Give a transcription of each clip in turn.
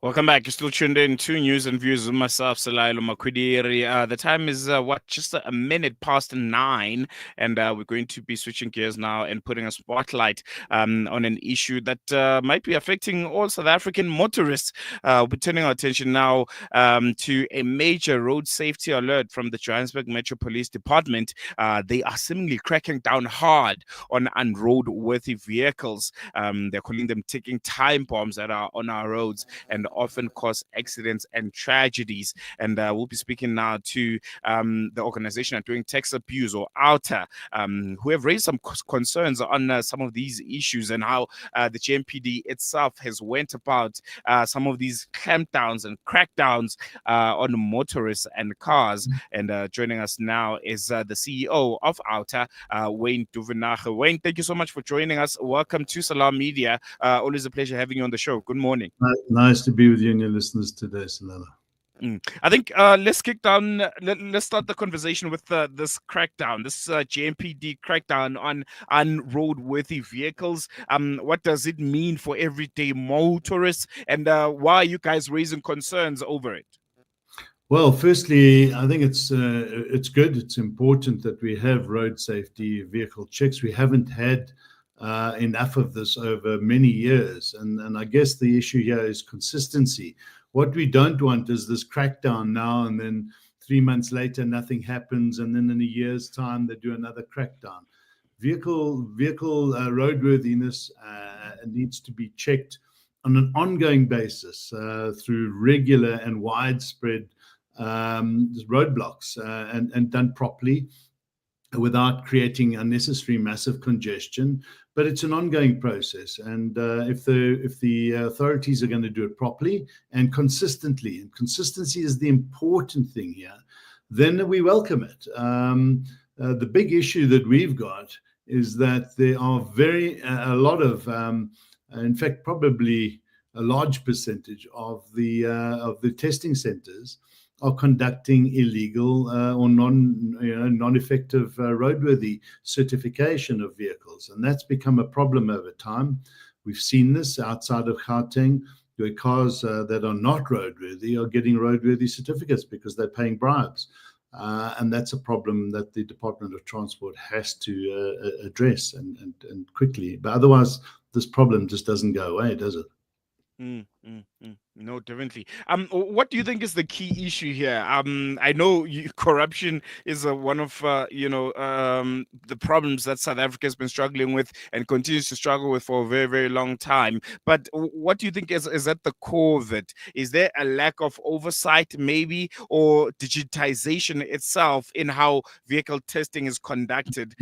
Welcome back. You're still tuned in to News and Views with myself, Salailo Makwidiri. The time is, just a minute past 9, and we're going to be switching gears now and putting a spotlight on an issue that might be affecting all South African motorists. We're turning our attention now to a major road safety alert from the Johannesburg Metro Police Department. They are seemingly cracking down hard on unroadworthy vehicles. They're calling them ticking time bombs that are on our roads and often cause accidents and tragedies. And we'll be speaking now to the organization doing tax abuse, or Outa, who have raised some concerns on some of these issues and how the GMPD itself has went about some of these clampdowns and crackdowns on motorists and cars. And joining us now is the CEO of Outa, Wayne Duvenage. Wayne, thank you so much for joining us. Welcome to Salam Media. Always a pleasure having you on the show. Good morning. Nice to be with you and your listeners today, Salala. I think let's kick down. Let's start the conversation with this crackdown, this GMPD crackdown on unroadworthy vehicles. What does it mean for everyday motorists, and why are you guys raising concerns over it? Well, firstly, I think it's good. It's important that we have road safety vehicle checks. We haven't had enough of this over many years. And I guess the issue here is consistency. What we don't want is this crackdown now, and then 3 months later, nothing happens. And then in a year's time, they do another crackdown. Vehicle roadworthiness needs to be checked on an ongoing basis through regular and widespread roadblocks and done properly, without creating unnecessary massive congestion. But it's an ongoing process, and if the authorities are going to do it properly and consistently, and consistency is the important thing here, then we welcome it. The big issue that we've got is that there are a lot of, in fact, probably a large percentage of the testing centers are conducting illegal or non-effective roadworthy certification of vehicles. And that's become a problem over time. We've seen this outside of Gauteng, where cars that are not roadworthy are getting roadworthy certificates because they're paying bribes. And that's a problem that the Department of Transport has to address and quickly. But otherwise, this problem just doesn't go away, does it? No, definitely. What do you think is the key issue here? I know corruption is one of the problems that South Africa has been struggling with and continues to struggle with for a very, very long time. But what do you think is at the core of it? Is there a lack of oversight, maybe, or digitization itself in how vehicle testing is conducted?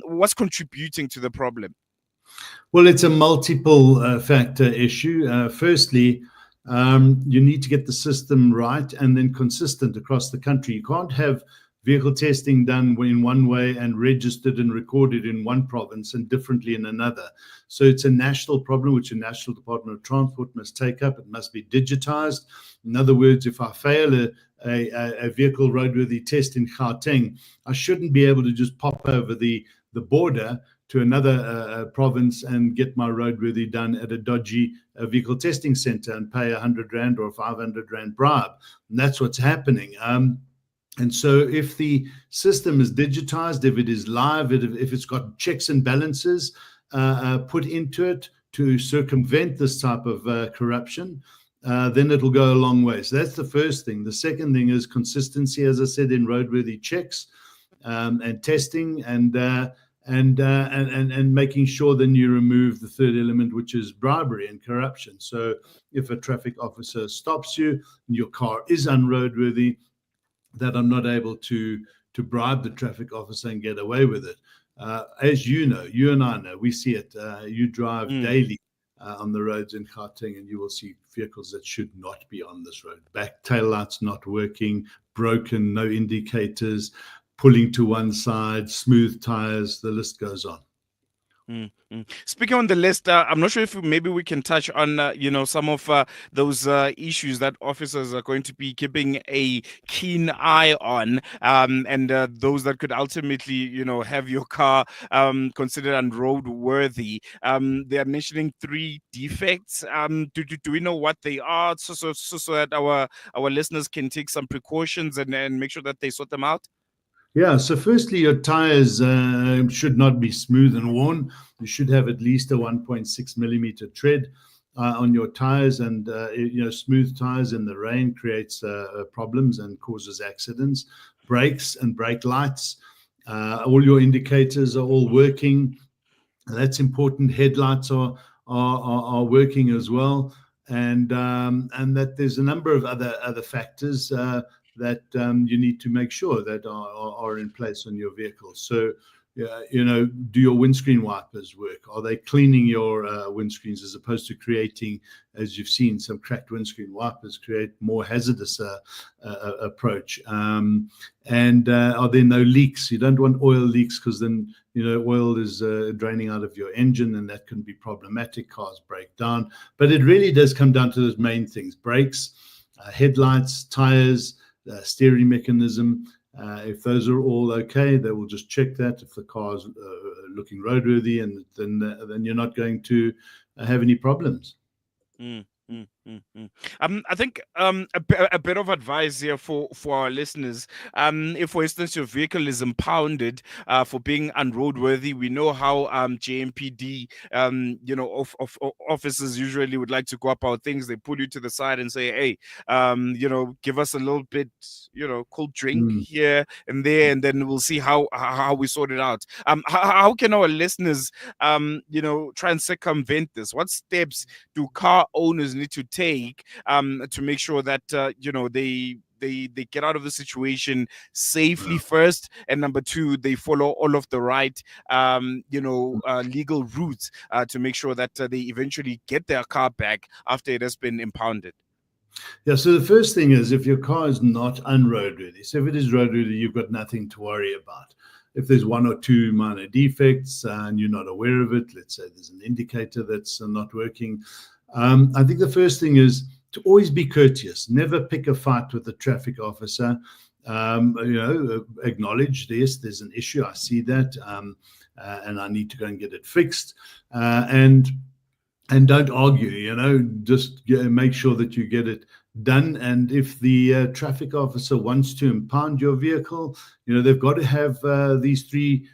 What's contributing to the problem? Well, it's a multiple factor issue. Firstly, you need to get the system right and then consistent across the country. You can't have vehicle testing done in one way and registered and recorded in one province and differently in another. So it's a national problem which the National Department of Transport must take up. It must be digitized. In other words, if I fail a vehicle roadworthy test in Gauteng, I shouldn't be able to just pop over the border to another province and get my roadworthy done at a dodgy vehicle testing center and pay 100 Rand or 500 Rand bribe. And that's what's happening. And so if the system is digitized, if it is live, if it's got checks and balances put into it to circumvent this type of corruption, then it'll go a long way. So that's the first thing. The second thing is consistency, as I said, in roadworthy checks and testing, and making sure then you remove the third element, which is bribery and corruption. So if a traffic officer stops you and your car is unroadworthy, that I'm not able to bribe the traffic officer and get away with it. As you know, you and I know, we see it. You drive daily on the roads in Gauteng, and you will see vehicles that should not be on this road. Back tail lights not working, broken, no indicators, pulling to one side, smooth tires, the list goes on. Speaking on the list, I'm not sure if maybe we can touch on some of those issues that officers are going to be keeping a keen eye on, and those that could ultimately have your car considered unroadworthy. They are mentioning three defects. Do we know what they are, so that our listeners can take some precautions and make sure that they sort them out? Yeah, so firstly, your tires should not be smooth and worn. You should have at least a 1.6 millimeter tread on your tires, and smooth tires in the rain creates problems and causes accidents. Brakes and brake lights, all your indicators are all working. That's important. Headlights are working as well, and that there's a number of other factors that you need to make sure that are in place on your vehicle. So, do your windscreen wipers work? Are they cleaning your windscreens, as opposed to creating, as you've seen, some cracked windscreen wipers create more hazardous approach? And are there no leaks? You don't want oil leaks, because then oil is draining out of your engine, and that can be problematic. Cars break down. But it really does come down to those main things: brakes, headlights, tires, steering mechanism. If those are all okay, they will just check that. If the car is looking roadworthy, and then you're not going to have any problems. Mm, I think a bit of advice here for our listeners. If, for instance, your vehicle is impounded for being unroadworthy, we know how JMPD, officers usually would like to go about things. They pull you to the side and say, "Hey, give us a little bit, cold drink Mm. here and there, and then we'll see how we sort it out." How can our listeners, try and circumvent this? What steps do car owners need to take to make sure that they get out of the situation safely first, and number two, they follow all of the right legal routes to make sure that they eventually get their car back after it has been impounded? Yeah, so the first thing is, if your car is not unroadworthy, so if it is roadworthy, you've got nothing to worry about. If there's one or two minor defects and you're not aware of it, let's say there's an indicator that's not working, I think the first thing is to always be courteous. Never pick a fight with the traffic officer. Acknowledge, yes, there's an issue. I see that, and I need to go and get it fixed. And don't argue. Just make sure that you get it done. And if the traffic officer wants to impound your vehicle, they've got to have these three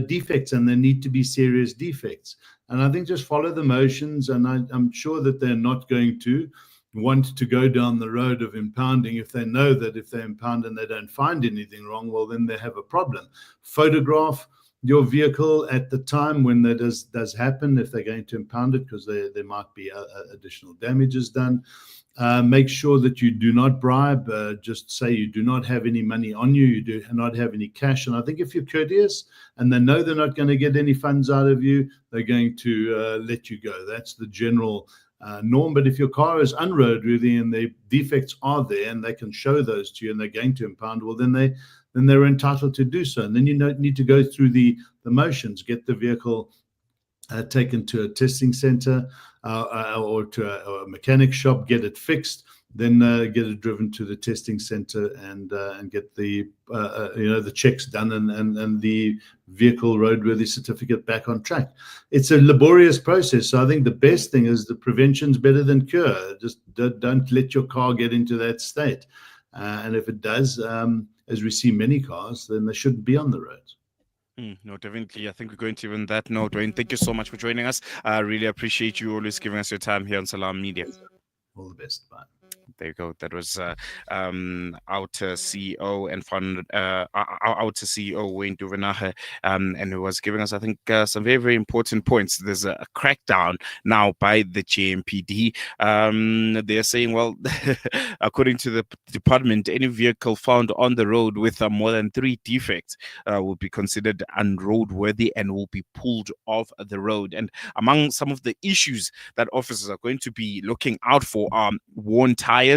defects, and they need to be serious defects. And I think just follow the motions, and I'm sure that they're not going to want to go down the road of impounding if they know that if they impound and they don't find anything wrong, well, then they have a problem. Photograph your vehicle at the time when that does happen, if they're going to impound it, because there might be additional damages done. Make sure that you do not bribe. Just say you do not have any money on you. You do not have any cash. And I think if you're courteous and they know they're not going to get any funds out of you, they're going to let you go. That's the general norm. But if your car is unroadworthy and the defects are there and they can show those to you and they're going to impound, well, then they're entitled to do so. And then you need to go through the motions, get the vehicle taken to a testing center or to a mechanic shop, get it fixed, then get it driven to the testing center and get the checks done and the vehicle roadworthy certificate back on track. It's a laborious process. So I think the best thing is the prevention's better than cure. Just don't let your car get into that state. And if it does, as we see many cars, then they shouldn't be on the roads. No, definitely. I think we're going to even that note. Dwayne, thank you so much for joining us. I really appreciate you always giving us your time here on Salam Media. All the best. Bye. There you go. That was Outa CEO and founder, Outa CEO Wayne Duvenage, and he was giving us, I think, some very, very important points. There's a crackdown now by the JMPD. They're saying, well, according to the department, any vehicle found on the road with more than 3 defects will be considered unroadworthy and will be pulled off the road. And among some of the issues that officers are going to be looking out for are worn tires,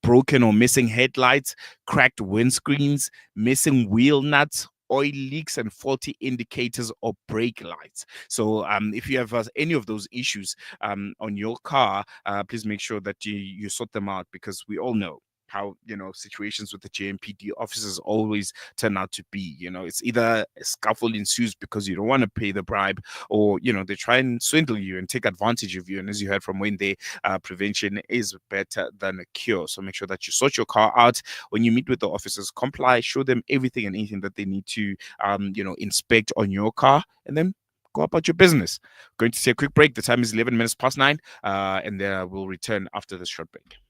broken or missing headlights, cracked windscreens, missing wheel nuts, oil leaks and faulty indicators or brake lights. So if you have any of those issues on your car, please make sure that you sort them out, because we all know how situations with the JMPD officers always turn out to be. It's either a scuffle ensues because you don't want to pay the bribe, or they try and swindle you and take advantage of you. And as you heard from Wendy, prevention is better than a cure. So make sure that you sort your car out when you meet with the officers. Comply, show them everything and anything that they need to inspect on your car, and then go about your business. Going to take a quick break. The time is 11 minutes past 9, and then we'll return after this short break.